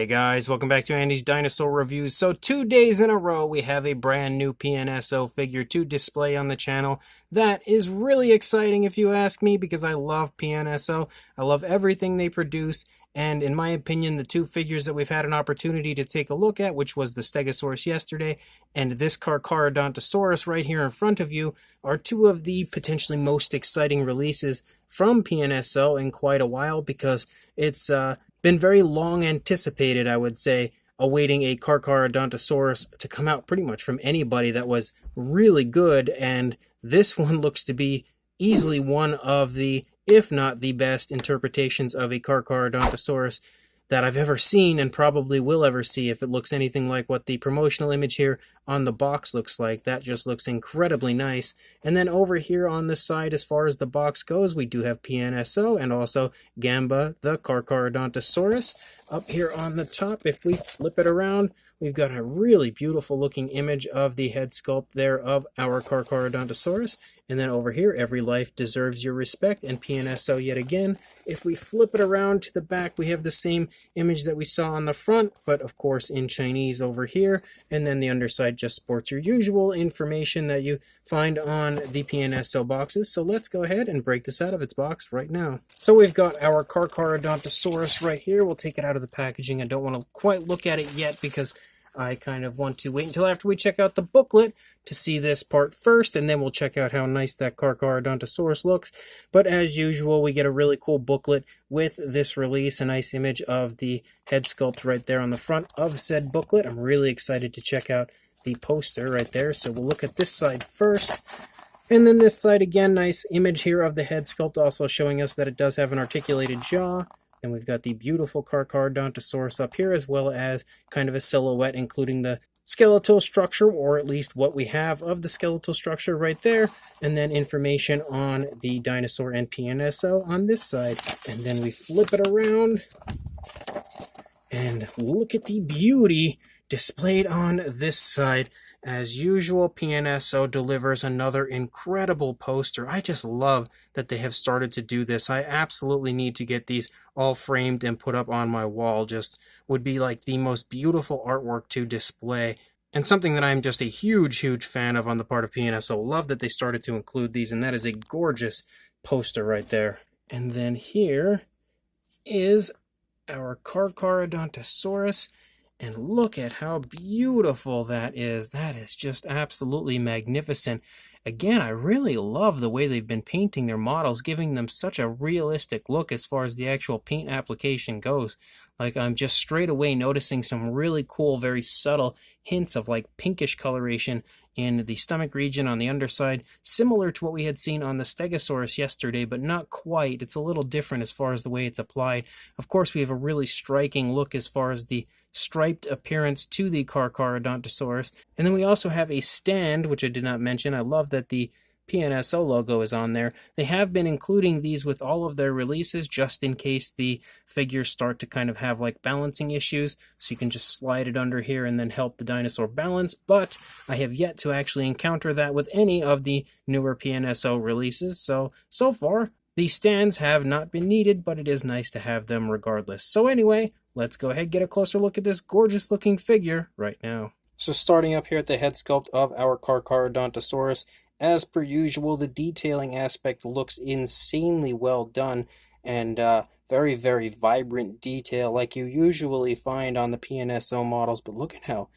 Hey guys, welcome back to Andy's Dinosaur Reviews. So 2 days in a row we have a brand new PNSO figure to display on the channel. That is really exciting if you ask me, because I love PNSO. I love everything they produce, and in my opinion the two figures that we've had an opportunity to take a look at, which was the Stegosaurus yesterday and this Carcharodontosaurus right here in front of you, are two of the potentially most exciting releases from PNSO in quite a while, because it's been very long anticipated, I would say, awaiting a Carcharodontosaurus to come out pretty much from anybody that was really good, and this one looks to be easily one of the, if not the best, interpretations of a Carcharodontosaurus that I've ever seen and probably will ever see, if it looks anything like what the promotional image here on the box looks like. That just looks incredibly nice. And then over here on this side, as far as the box goes, we do have PNSO and also Gamba, the Carcharodontosaurus. Up here on the top, if we flip it around, we've got a really beautiful looking image of the head sculpt there of our Carcharodontosaurus. And then over here, every life deserves your respect, and PNSO yet again. If we flip it around to the back, we have the same image that we saw on the front, but of course in Chinese over here. And then the underside just sports your usual information that you find on the PNSO boxes. So let's go ahead and break this out of its box right now. So we've got our Carcharodontosaurus right here. We'll take it out of the packaging. I don't want to quite look at it yet because I kind of want to wait until after we check out the booklet to see this part first, and then we'll check out how nice that Carcharodontosaurus looks. But as usual, we get a really cool booklet with this release, a nice image of the head sculpt right there on the front of said booklet. I'm really excited to check out the poster right there, so we'll look at this side first. And then this side again, nice image here of the head sculpt, also showing us that it does have an articulated jaw. And we've got the beautiful Carcharodontosaurus up here, as well as kind of a silhouette, including the skeletal structure, or at least what we have of the skeletal structure right there. And then information on the dinosaur and PNSO on this side. And then we flip it around, and look at the beauty displayed on this side. As usual, PNSO delivers another incredible poster. I just love that they have started to do this. I absolutely need to get these all framed and put up on my wall. Just would be like the most beautiful artwork to display. And something that I'm just a huge fan of on the part of PNSO. Love that they started to include these, and that is a gorgeous poster right there. And then here is our Carcharodontosaurus. And look at how beautiful that is. That is just absolutely magnificent. Again, I really love the way they've been painting their models, giving them such a realistic look as far as the actual paint application goes. Like, I'm just straight away noticing some really cool, very subtle hints of like pinkish coloration in the stomach region on the underside, similar to what we had seen on the Stegosaurus yesterday, but not quite. It's a little different as far as the way it's applied. Of course, we have a really striking look as far as the striped appearance to the Carcharodontosaurus. And then we also have a stand, which I did not mention. I love that the PNSO logo is on there. They have been including these with all of their releases just in case the figures start to kind of have like balancing issues, so you can just slide it under here and then help the dinosaur balance. But I have yet to actually encounter that with any of the newer PNSO releases, so far these stands have not been needed, but it is nice to have them regardless. So anyway, let's go ahead and get a closer look at this gorgeous looking figure right now. So starting up here at the head sculpt of our Carcharodontosaurus, as per usual, the detailing aspect looks insanely well done, and very vibrant detail like you usually find on the PNSO models. But look at how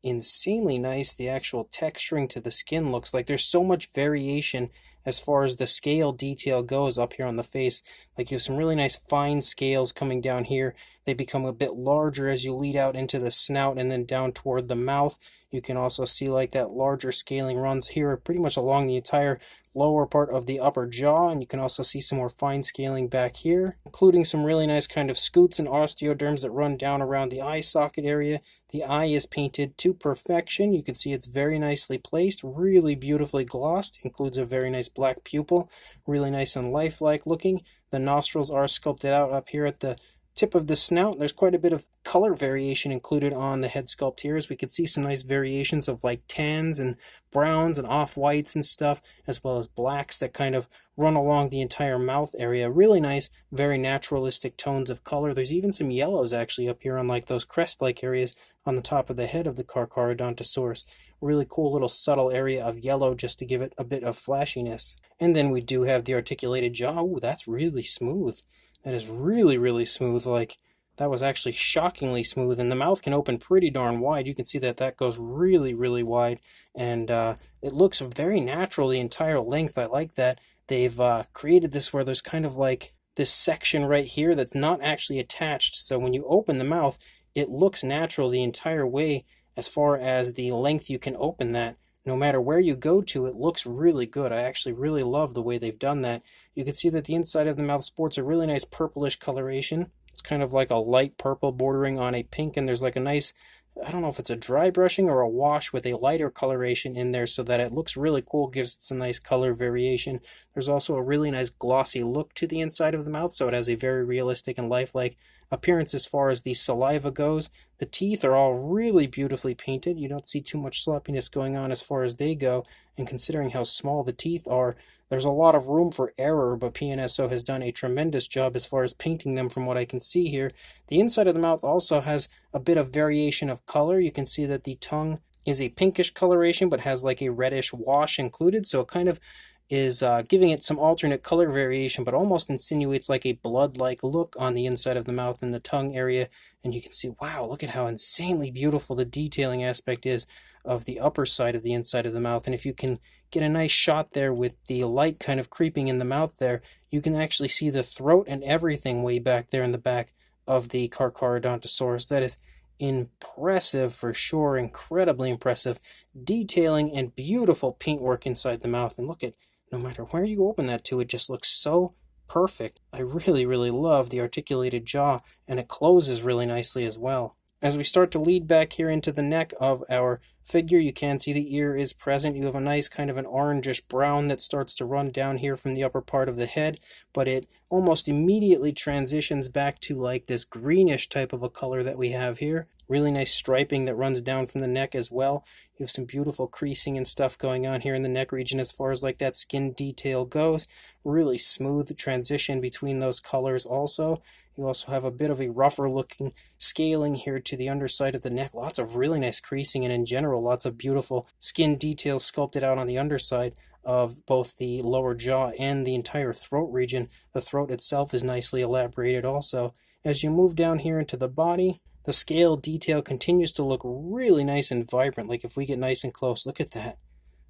insanely nice the actual texturing to the skin looks like. There's so much variation as far as the scale detail goes up here on the face. Like, you have some really nice fine scales coming down here. They become a bit larger as you lead out into the snout and then down toward the mouth. You can also see like that larger scaling runs here pretty much along the entire lower part of the upper jaw, and you can also see some more fine scaling back here, including some really nice kind of scoots and osteoderms that run down around the eye socket area. The eye is painted to perfection. You can see it's very nicely placed, really beautifully glossed, includes a very nice black pupil, really nice and lifelike looking. The nostrils are sculpted out up here at the tip of the snout, there's quite a bit of color variation included on the head sculpt here, as we could see some nice variations of like tans and browns and off-whites and stuff, as well as blacks that kind of run along the entire mouth area. Really nice, very naturalistic tones of color. There's even some yellows actually up here on like those crest-like areas on the top of the head of the Carcharodontosaurus. Really cool little subtle area of yellow just to give it a bit of flashiness. And then we do have the articulated jaw. Ooh, that's really smooth. That is really, really smooth. Like, that was actually shockingly smooth. And the mouth can open pretty darn wide. You can see that that goes really, really wide. And it looks very natural the entire length. I like that. They've created this where there's kind of like this section right here that's not actually attached. So when you open the mouth, it looks natural the entire way as far as the length you can open that. No matter where you go to, it looks really good. I actually really love the way they've done that. You can see that the inside of the mouth sports a really nice purplish coloration. It's kind of like a light purple bordering on a pink, and there's like a nice, I don't know if it's a dry brushing or a wash with a lighter coloration in there so that it looks really cool, gives it some nice color variation. There's also a really nice glossy look to the inside of the mouth, so it has a very realistic and lifelike appearance as far as the saliva goes. The teeth are all really beautifully painted. You don't see too much sloppiness going on as far as they go, and considering how small the teeth are, there's a lot of room for error, but PNSO has done a tremendous job as far as painting them from what I can see here. The inside of the mouth also has a bit of variation of color. You can see that the tongue is a pinkish coloration but has like a reddish wash included, so it kind of is giving it some alternate color variation, but almost insinuates like a blood-like look on the inside of the mouth and the tongue area. And you can see, wow, look at how insanely beautiful the detailing aspect is of the upper side of the inside of the mouth. And if you can get a nice shot there with the light kind of creeping in the mouth there, you can actually see the throat and everything way back there in the back of the Carcharodontosaurus. That is impressive for sure, incredibly impressive detailing and beautiful paintwork inside the mouth. And look at, no matter where you open that to, it just looks so perfect. I really, really love the articulated jaw, and it closes really nicely as well. As we start to lead back here into the neck of our figure, you can see the ear is present. You have a nice kind of an orangish brown that starts to run down here from the upper part of the head, but it almost immediately transitions back to like this greenish type of a color that we have here. Really nice striping that runs down from the neck as well. You have some beautiful creasing and stuff going on here in the neck region as far as like that skin detail goes. Really smooth transition between those colors also. You also have a bit of a rougher looking scaling here to the underside of the neck. Lots of really nice creasing, and in general lots of beautiful skin details sculpted out on the underside of both the lower jaw and the entire throat region. The throat itself is nicely elaborated also. As you move down here into the body, the scale detail continues to look really nice and vibrant. Like if we get nice and close, look at that.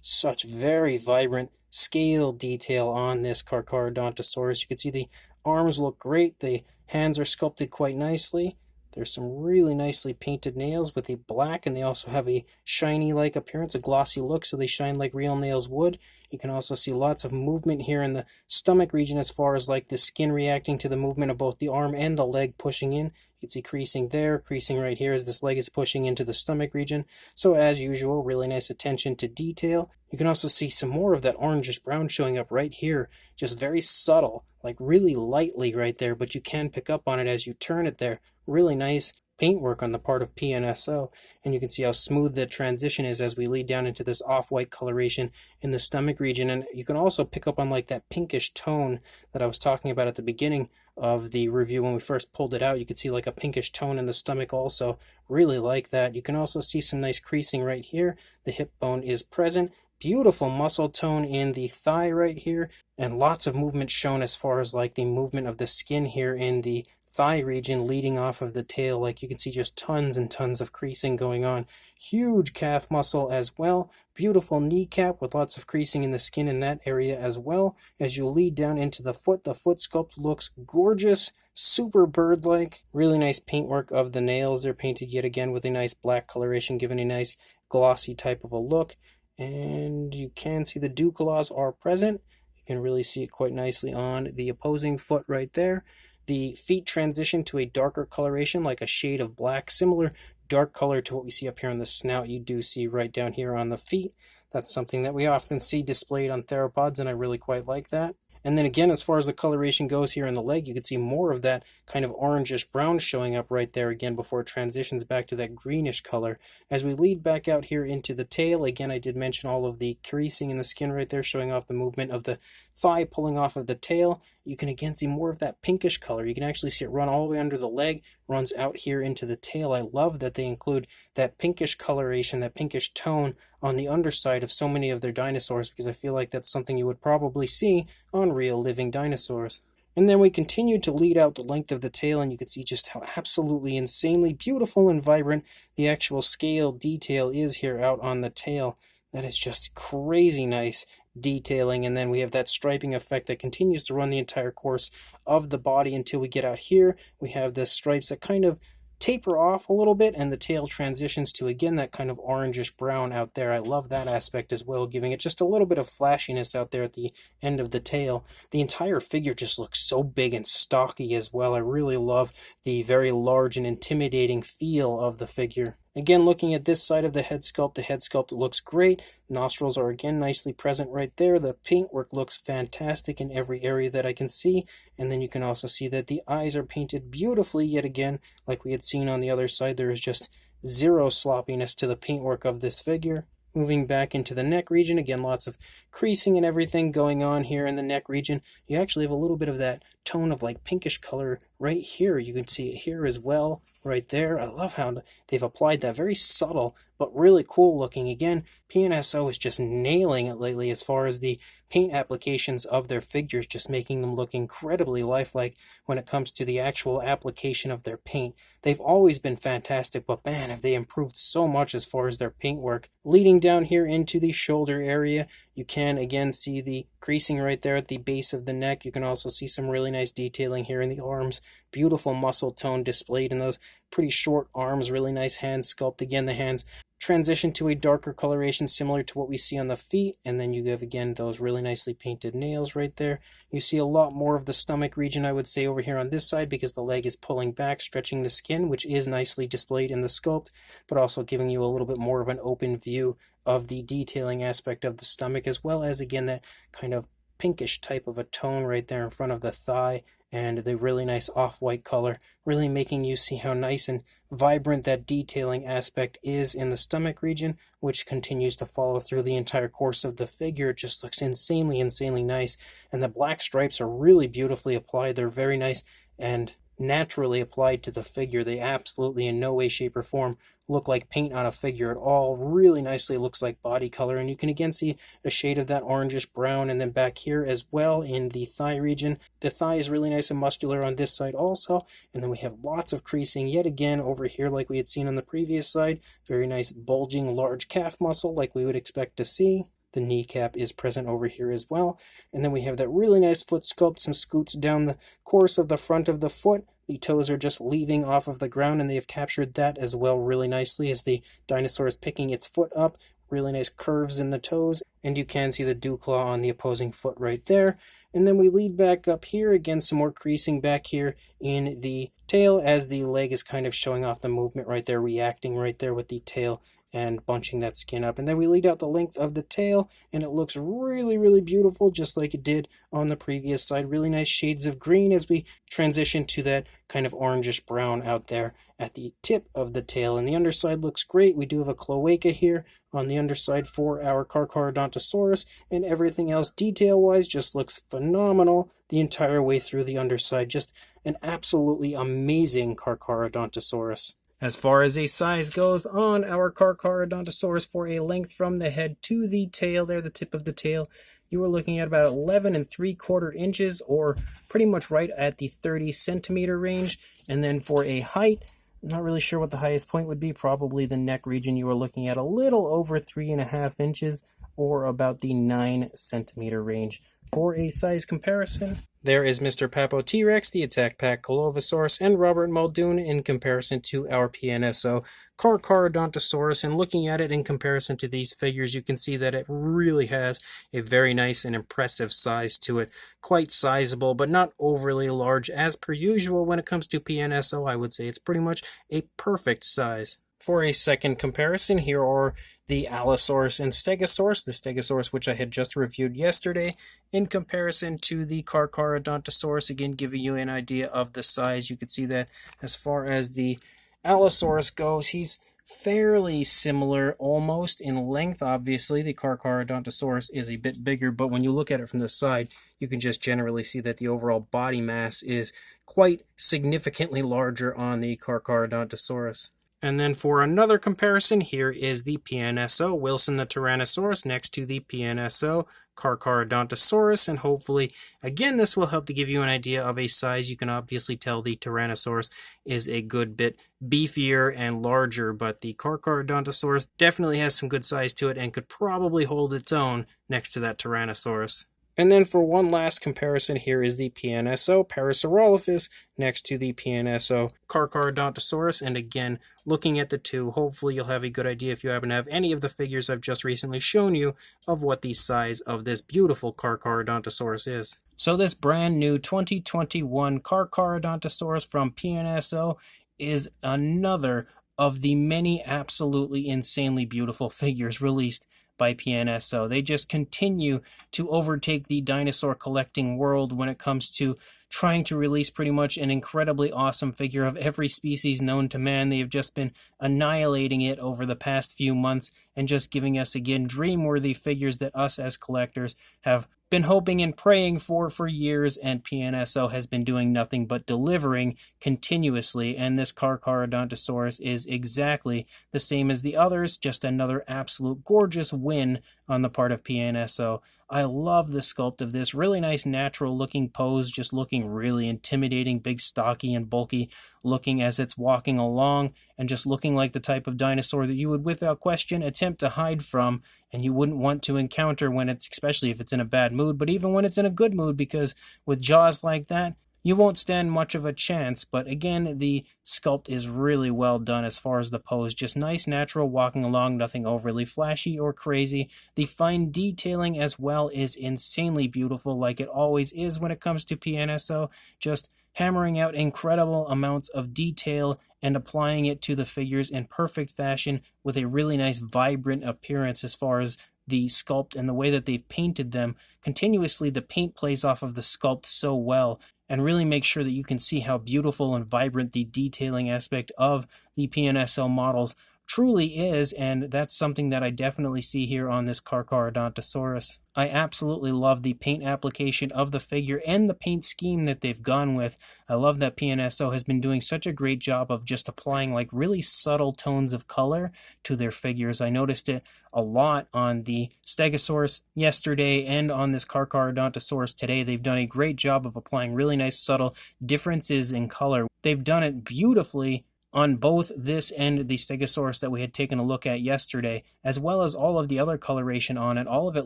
Such very vibrant scale detail on this Carcharodontosaurus. You can see the arms look great. The hands are sculpted quite nicely. There's some really nicely painted nails with a black, and they also have a shiny-like appearance, a glossy look, so they shine like real nails would. You can also see lots of movement here in the stomach region as far as like the skin reacting to the movement of both the arm and the leg pushing in. You can see creasing there, creasing right here as this leg is pushing into the stomach region. So as usual, really nice attention to detail. You can also see some more of that orangish brown showing up right here, just very subtle, like really lightly right there, but you can pick up on it as you turn it there. Really nice paintwork on the part of PNSO, and you can see how smooth the transition is as we lead down into this off-white coloration in the stomach region. And you can also pick up on like that pinkish tone that I was talking about at the beginning of the review when we first pulled it out. You could see like a pinkish tone in the stomach also. Really like that. You can also see some nice creasing right here. The hip bone is present. Beautiful muscle tone in the thigh right here, and lots of movement shown as far as like the movement of the skin here in the thigh region leading off of the tail. Like you can see just tons and tons of creasing going on. Huge calf muscle as well. Beautiful kneecap with lots of creasing in the skin in that area as well. As you lead down into the foot sculpt looks gorgeous, super bird-like. Really nice paintwork of the nails. They're painted yet again with a nice black coloration, giving a nice glossy type of a look. And you can see the dew claws are present. You can really see it quite nicely on the opposing foot right there. The feet transition to a darker coloration, like a shade of black, similar dark color to what we see up here on the snout. You do see right down here on the feet. That's something that we often see displayed on theropods, and I really quite like that. And then again, as far as the coloration goes here in the leg, you can see more of that kind of orangish brown showing up right there again before it transitions back to that greenish color. As we lead back out here into the tail, again, I did mention all of the creasing in the skin right there, showing off the movement of the thigh pulling off of the tail. You can again see more of that pinkish color. You can actually see it run all the way under the leg, runs out here into the tail. I love that they include that pinkish coloration, that pinkish tone on the underside of so many of their dinosaurs, because I feel like that's something you would probably see on real living dinosaurs. And then we continue to lead out the length of the tail, and you can see just how absolutely insanely beautiful and vibrant the actual scale detail is here out on the tail. That is just crazy nice detailing. And then we have that striping effect that continues to run the entire course of the body until we get out here. We have the stripes that kind of taper off a little bit, and the tail transitions to again that kind of orangish brown out there. I love that aspect as well, giving it just a little bit of flashiness out there at the end of the tail. The entire figure just looks so big and stocky as well. I really love the very large and intimidating feel of the figure. Again, looking at this side of the head sculpt looks great. Nostrils are again nicely present right there. The paintwork looks fantastic in every area that I can see. And then you can also see that the eyes are painted beautifully yet again. Like we had seen on the other side, there is just zero sloppiness to the paintwork of this figure. Moving back into the neck region, again, lots of creasing and everything going on here in the neck region. You actually have a little bit of that tone of like pinkish color right here. You can see it here as well, right there. I love how they've applied that. Very subtle, but really cool looking. Again, PNSO is just nailing it lately as far as the paint applications of their figures, just making them look incredibly lifelike when it comes to the actual application of their paint. They've always been fantastic, but man, have they improved so much as far as their paint work. Leading down here into the shoulder area, you can again see the creasing right there at the base of the neck. You can also see some really nice detailing here in the arms. Beautiful muscle tone displayed in those pretty short arms. Really nice hand sculpt. Again, the hands transition to a darker coloration similar to what we see on the feet, and then you have again those really nicely painted nails right there. You see a lot more of the stomach region, I would say, over here on this side, because the leg is pulling back, stretching the skin, which is nicely displayed in the sculpt, but also giving you a little bit more of an open view of the detailing aspect of the stomach, as well as again that kind of pinkish type of a tone right there in front of the thigh, and the really nice off-white color, really making you see how nice and vibrant that detailing aspect is in the stomach region, which continues to follow through the entire course of the figure. It just looks insanely nice, and the black stripes are really beautifully applied. They're very nice and naturally applied to the figure. They absolutely in no way, shape, or form look like paint on a figure at all. Really nicely looks like body color, and you can again see a shade of that orangish brown. And then back here as well in the thigh region, the thigh is really nice and muscular on this side also, and then we have lots of creasing yet again over here like we had seen on the previous side. Very nice bulging large calf muscle like we would expect to see. The kneecap is present over here as well. And then we have that really nice foot sculpt, some scoots down the course of the front of the foot. The toes are just leaving off of the ground, and they have captured that as well really nicely as the dinosaur is picking its foot up. Really nice curves in the toes, and you can see the dew claw on the opposing foot right there. And then we lead back up here, again some more creasing back here in the tail as the leg is kind of showing off the movement right there, reacting right there with the tail and bunching that skin up. And then we lead out the length of the tail, and it looks really beautiful, just like it did on the previous side. Really nice shades of green as we transition to that kind of orangish brown out there at the tip of the tail. And the underside looks great. We do have a cloaca here on the underside for our Carcharodontosaurus, and everything else detail-wise just looks phenomenal the entire way through the underside. Just an absolutely amazing Carcharodontosaurus. As far as a size goes on our Carcharodontosaurus, for a length from the head to the tail there, the tip of the tail, you are looking at about 11 3/4 inches, or pretty much right at the 30 centimeter range. And then for a height, I'm not really sure what the highest point would be. Probably the neck region, you are looking at a little over 3.5 inches, or about the 9 centimeter range. For a size comparison, there is Mr. Papo T-Rex, the Attack Pack Colovosaurus, and Robert Muldoon in comparison to our PNSO Carcharodontosaurus. And looking at it in comparison to these figures, you can see that it really has a very nice and impressive size to it. Quite sizable, but not overly large. As per usual when it comes to PNSO, I would say it's pretty much a perfect size. For a second comparison, here are the Allosaurus and Stegosaurus, the Stegosaurus which I had just reviewed yesterday, in comparison to the Carcharodontosaurus, again giving you an idea of the size. You can see that as far as the Allosaurus goes, he's fairly similar almost in length. Obviously, the Carcharodontosaurus is a bit bigger, but when you look at it from the side, you can just generally see that the overall body mass is quite significantly larger on the Carcharodontosaurus. And then for another comparison, here is the PNSO, Wilson the Tyrannosaurus, next to the PNSO, Carcharodontosaurus, and hopefully, again, this will help to give you an idea of a size. You can obviously tell the Tyrannosaurus is a good bit beefier and larger, but the Carcharodontosaurus definitely has some good size to it and could probably hold its own next to that Tyrannosaurus. And then for one last comparison, here is the PNSO Parasaurolophus next to the PNSO Carcharodontosaurus. And again, looking at the two, hopefully you'll have a good idea if you happen to have any of the figures I've just recently shown you of what the size of this beautiful Carcharodontosaurus is. So this brand new 2021 Carcharodontosaurus from PNSO is another of the many absolutely insanely beautiful figures released by PNSO. They just continue to overtake the dinosaur collecting world when it comes to trying to release pretty much an incredibly awesome figure of every species known to man. They have just been annihilating it over the past few months and just giving us, again, dream-worthy figures that us as collectors have been hoping and praying for years, and PNSO has been doing nothing but delivering continuously, and this Carcharodontosaurus is exactly the same as the others, just another absolute gorgeous win on the part of PNSO. I love the sculpt of this. Really nice natural looking pose, just looking really intimidating, big, stocky, and bulky looking as it's walking along, and just looking like the type of dinosaur that you would without question attempt to hide from, and you wouldn't want to encounter when it's, especially if it's in a bad mood, but even when it's in a good mood, because with jaws like that, you won't stand much of a chance. But again, the sculpt is really well done as far as the pose. Just nice, natural walking along, nothing overly flashy or crazy. The fine detailing as well is insanely beautiful, like it always is when it comes to PNSO. Just hammering out incredible amounts of detail and applying it to the figures in perfect fashion with a really nice, vibrant appearance as far as the sculpt and the way that they've painted them. Continuously, the paint plays off of the sculpt so well and really makes sure that you can see how beautiful and vibrant the detailing aspect of the PNSO models truly is, and that's something that I definitely see here on this Carcharodontosaurus. I absolutely love the paint application of the figure and the paint scheme that they've gone with. I love that PNSO has been doing such a great job of just applying like really subtle tones of color to their figures. I noticed it a lot on the Stegosaurus yesterday and on this Carcharodontosaurus today. They've done a great job of applying really nice subtle differences in color. They've done it beautifully on both this and the Stegosaurus that we had taken a look at yesterday, as well as all of the other coloration on it. All of it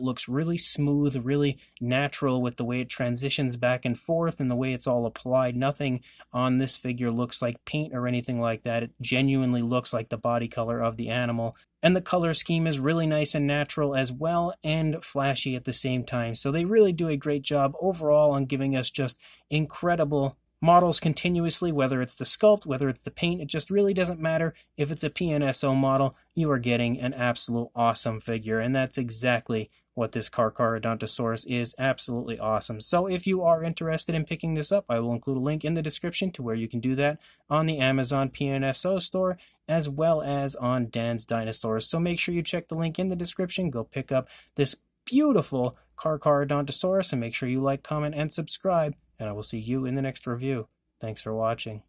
looks really smooth, really natural with the way it transitions back and forth and the way it's all applied. Nothing on this figure looks like paint or anything like that. It genuinely looks like the body color of the animal. And the color scheme is really nice and natural as well, and flashy at the same time. So they really do a great job overall on giving us just incredible models continuously, whether it's the sculpt, whether it's the paint. It just really doesn't matter. If it's a PNSO model, you are getting an absolute awesome figure, and that's exactly what this Carcharodontosaurus is. Absolutely awesome. So if you are interested in picking this up, I will include a link in the description to where you can do that on the Amazon PNSO store, as well as on Dan's Dinosaurs. So make sure you check the link in the description. Go pick up this beautiful Carcharodontosaurus, and make sure you like, comment, and subscribe, and I will see you in the next review. Thanks for watching.